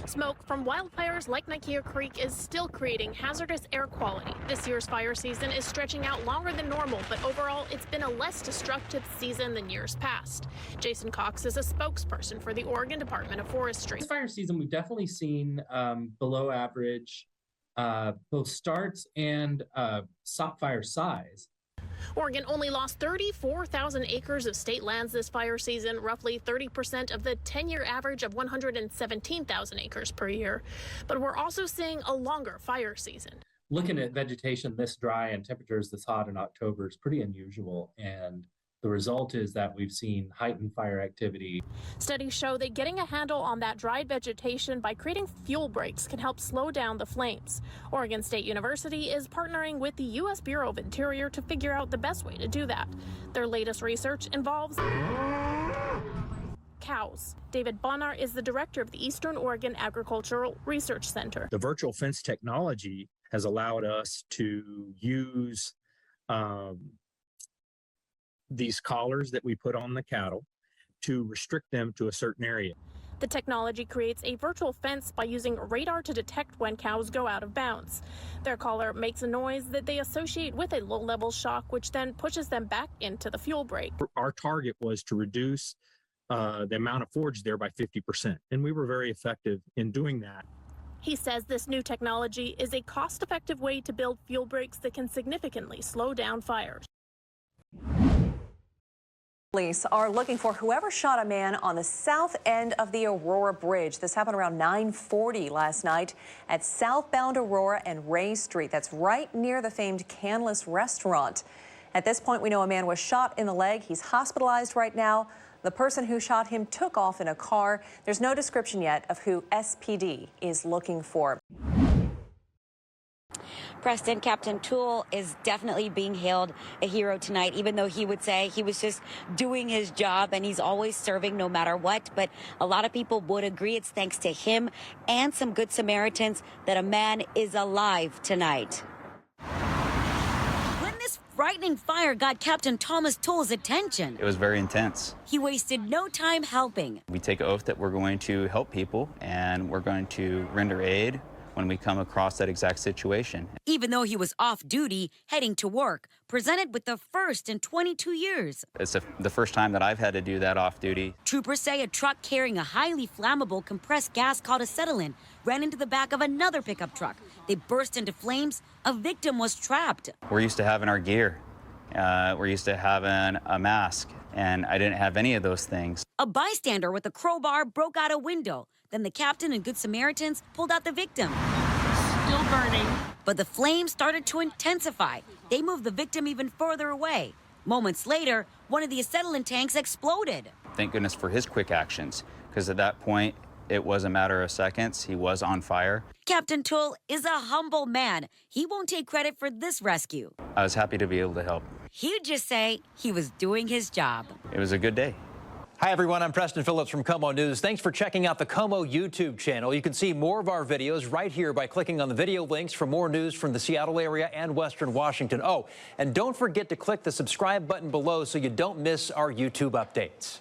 Smoke from wildfires like Yakima Creek is still creating hazardous air quality. This year's fire season is stretching out longer than normal, but overall it's been a less destructive season than years past. Jason Cox is a spokesperson for the Oregon Department of Forestry. This fire season, we've definitely seen below average both starts and fire size. Oregon only lost 34,000 acres of state lands this fire season, roughly 30% of the 10-year average of 117,000 acres per year. But we're also seeing a longer fire season. Looking at vegetation this dry and temperatures this hot in October is pretty unusual, and the result is that we've seen heightened fire activity. Studies show that getting a handle on that dried vegetation by creating fuel breaks can help slow down the flames. Oregon State University is partnering with the U.S. Bureau of Interior to figure out the best way to do that. Their latest research involves cows. David Bonnar is the director of the Eastern Oregon Agricultural Research Center. The virtual fence technology has allowed us to use these collars that we put on the cattle to restrict them to a certain area. The technology creates a virtual fence by using radar to detect when cows go out of bounds. Their collar makes a noise that they associate with a low-level shock, which then pushes them back into the fuel break. Our target was to reduce the amount of forage there by 50%, and we were very effective in doing that. He says this new technology is a cost-effective way to build fuel breaks that can significantly slow down fires. Police are looking for whoever shot a man on the south end of the Aurora Bridge. This happened around 9:40 last night at southbound Aurora and Raye Street. That's right near the famed Canlis restaurant. At this point, we know a man was shot in the leg. He's hospitalized right now. The person who shot him took off in a car. There's no description yet of who SPD is looking for. Preston, Captain Toole is definitely being hailed a hero tonight, even though he would say he was just doing his job and he's always serving no matter what. But a lot of people would agree it's thanks to him and some good Samaritans that a man is alive tonight. When this frightening fire got Captain Thomas Toole's attention, it was very intense. He wasted no time helping. We take an oath that we're going to help people and we're going to render aid when we come across that exact situation. Even though he was off duty, heading to work, presented with the first in 22 years. It's the first time that I've had to do that off duty. Troopers say a truck carrying a highly flammable compressed gas called acetylene ran into the back of another pickup truck. They burst into flames. A victim was trapped. We're used to having our gear. We're used to having a mask, and I didn't have any of those things. A bystander with a crowbar broke out a window. Then the captain and Good Samaritans pulled out the victim. Still burning. But the flames started to intensify. They moved the victim even further away. Moments later, one of the acetylene tanks exploded. Thank goodness for his quick actions, because at that point, it was a matter of seconds. He was on fire. Captain Toole is a humble man. He won't take credit for this rescue. I was happy to be able to help. He'd just say he was doing his job. It was a good day. Hi, everyone. I'm Preston Phillips from KOMO News. Thanks for checking out the KOMO YouTube channel. You can see more of our videos right here by clicking on the video links for more news from the Seattle area and Western Washington. Oh, and don't forget to click the subscribe button below so you don't miss our YouTube updates.